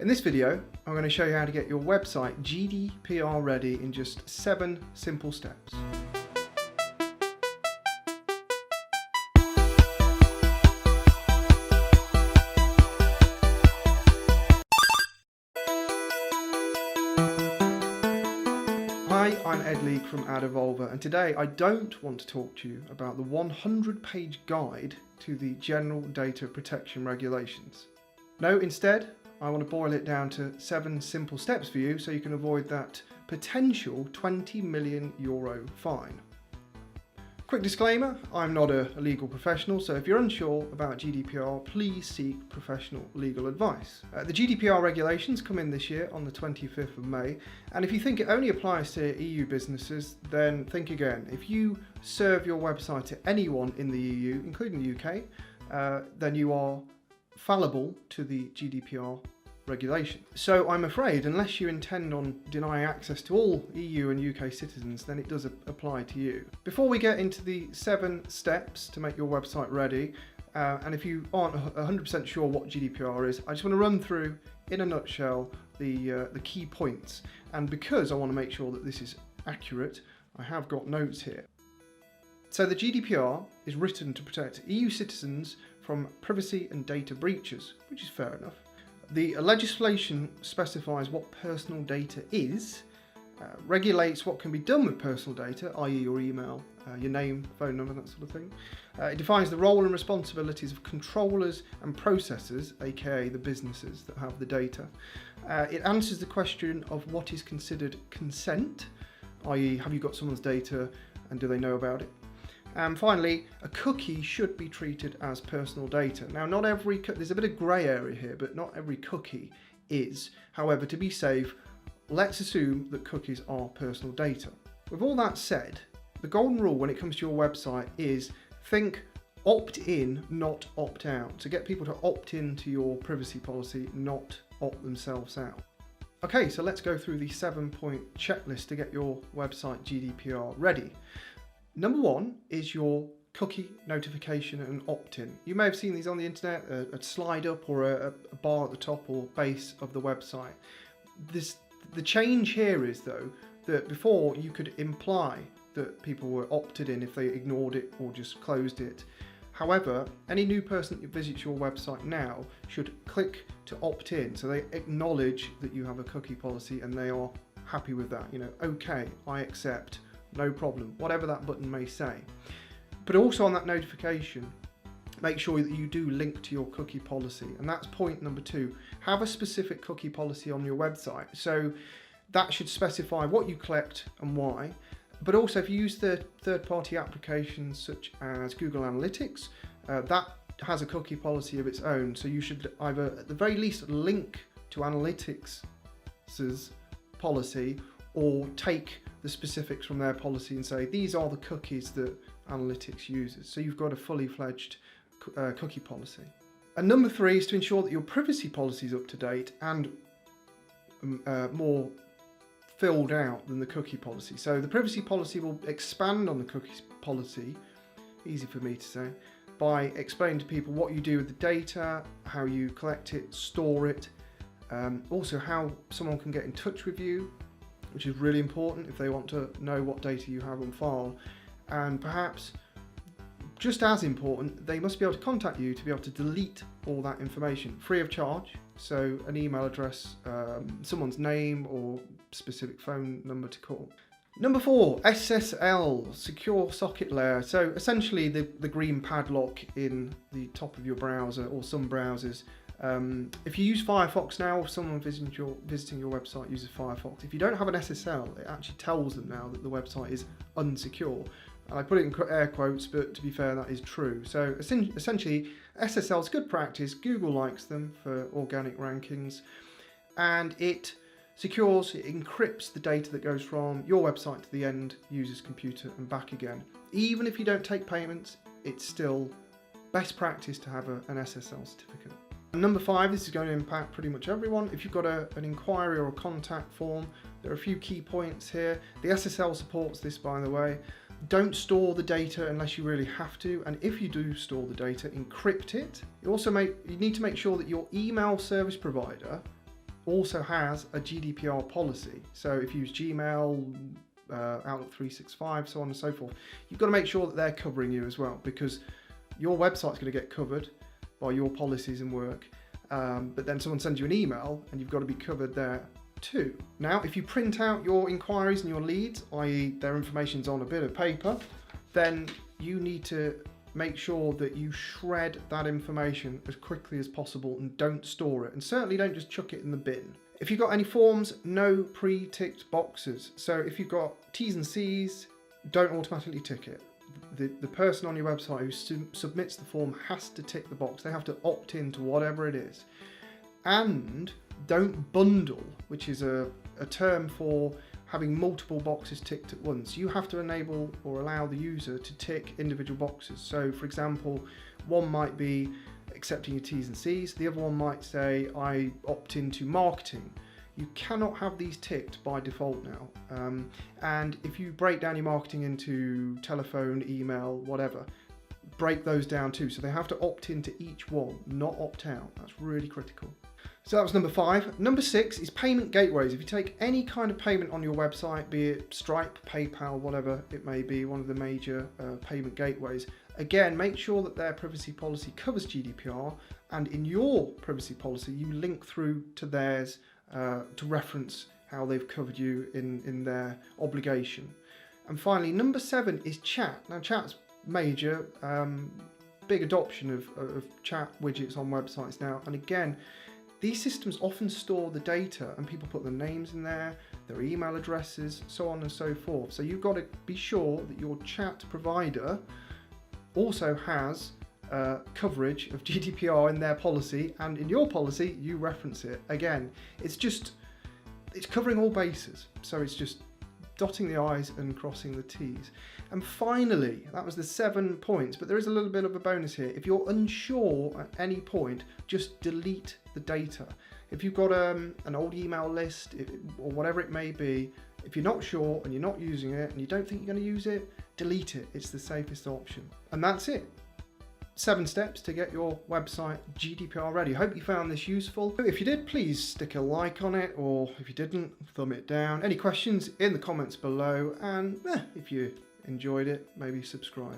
In this video, I'm going to show you how to get your website GDPR ready in just 7 simple steps. Hi, I'm Ed Leake from AdEvolver, and today I don't want to talk to you about the 100-page guide to the General Data Protection Regulations. No, instead, I want to boil it down to 7 simple steps for you so you can avoid that potential €20 million fine. Quick disclaimer, I'm not a legal professional, so if you're unsure about GDPR, please seek professional legal advice. The GDPR regulations come in this year on the 25th of May, and if you think it only applies to EU businesses, then think again. If you serve your website to anyone in the EU, including the UK, then you are fallible to the GDPR regulation. So I'm afraid, unless you intend on denying access to all EU and UK citizens, then it does apply to you. Before we get into the 7 steps to make your website ready, and if you aren't 100% sure what GDPR is, I just want to run through, in a nutshell, the key points. And because I want to make sure that this is accurate, I have got notes here. So the GDPR is written to protect EU citizens from privacy and data breaches, which is fair enough. The legislation specifies what personal data is, regulates what can be done with personal data, i.e. your email, your name, phone number, that sort of thing. It defines the role and responsibilities of controllers and processors, aka the businesses that have the data. It answers the question of what is considered consent, i.e. have you got someone's data and do they know about it? And finally, a cookie should be treated as personal data. Now, not every there's a bit of grey area here, but not every cookie is. However, to be safe, let's assume that cookies are personal data. With all that said, the golden rule when it comes to your website is think opt-in, not opt-out. To get people to opt in to your privacy policy, not opt themselves out. Okay, so let's go through the 7-point checklist to get your website GDPR ready. Number 1 is your cookie notification and opt-in. You may have seen these on the internet, a slide up or a bar at the top or base of the website. The change here is though that before you could imply that people were opted in if they ignored it or just closed it. However, any new person that visits your website now should click to opt in, so they acknowledge that you have a cookie policy and they are happy with that. You know, okay, I accept. No problem, whatever that button may say. But also on that notification, make sure that you do link to your cookie policy. And that's point number 2. Have a specific cookie policy on your website. So that should specify what you collect and why. But also if you use the third-party applications such as Google Analytics, that has a cookie policy of its own. So you should either at the very least link to Analytics' policy or take the specifics from their policy and say these are the cookies that Analytics uses. So you've got a fully fledged cookie policy. And number 3 is to ensure that your privacy policy is up to date and more filled out than the cookie policy. So the privacy policy will expand on the cookies policy, easy for me to say, by explaining to people what you do with the data, how you collect it, store it, also how someone can get in touch with you, which is really important if they want to know what data you have on file. And perhaps, just as important, they must be able to contact you to be able to delete all that information free of charge. So an email address, someone's name or specific phone number to call. Number 4, SSL, secure socket layer. So essentially the green padlock in the top of your browser or some browsers. If you use Firefox now, or someone visiting your website uses Firefox, if you don't have an SSL, it actually tells them now that the website is unsecure. And I put it in air quotes, but to be fair, that is true. So essentially, SSL is good practice. Google likes them for organic rankings, and it secures, it encrypts the data that goes from your website to the end user's computer and back again. Even if you don't take payments, it's still best practice to have an SSL certificate. Number 5, this is going to impact pretty much everyone. If you've got an inquiry or a contact form, there are a few key points here. The SSL supports this, by the way. Don't store the data unless you really have to, and if you do store the data, encrypt it. You need to make sure that your email service provider also has a GDPR policy. So if you use Gmail, Outlook 365, so on and so forth, you've got to make sure that they're covering you as well, because your website's going to get covered by your policies and work, but then someone sends you an email and you've got to be covered there too. Now, if you print out your inquiries and your leads, i.e. their information's on a bit of paper, then you need to make sure that you shred that information as quickly as possible and don't store it, and certainly don't just chuck it in the bin. If you've got any forms, no pre-ticked boxes. So if you've got T's and C's, don't automatically tick it. The person on your website who submits the form has to tick the box. They have to opt into whatever it is. And don't bundle, which is a term for having multiple boxes ticked at once. You have to enable or allow the user to tick individual boxes. So for example, one might be accepting your T's and C's, the other one might say I opt into marketing. You cannot have these ticked by default now. And if you break down your marketing into telephone, email, whatever, break those down too. So they have to opt into each one, not opt out. That's really critical. So that was number 5. Number 6 is payment gateways. If you take any kind of payment on your website, be it Stripe, PayPal, whatever it may be, one of the major payment gateways, again, make sure that their privacy policy covers GDPR, and in your privacy policy, you link through to theirs to reference how they've covered you in their obligation. And finally, number 7 is chat. Now, chat's major, big adoption of chat widgets on websites now, and again, these systems often store the data and people put their names in there, their email addresses, so on and so forth. So you've got to be sure that your chat provider also has coverage of GDPR in their policy, and in your policy you reference it. Again, it's covering all bases, so it's just dotting the I's and crossing the T's. And finally, that was the 7 points, but there is a little bit of a bonus here. If you're unsure at any point, just delete the data. If you've got an old email list or whatever it may be, if you're not sure and you're not using it and you don't think you're going to use it, delete it. It's the safest option. And that's it. 7 steps to get your website GDPR ready. Hope you found this useful. If you did, please stick a like on it, or if you didn't, thumb it down. Any questions in the comments below, and if you enjoyed it, maybe subscribe.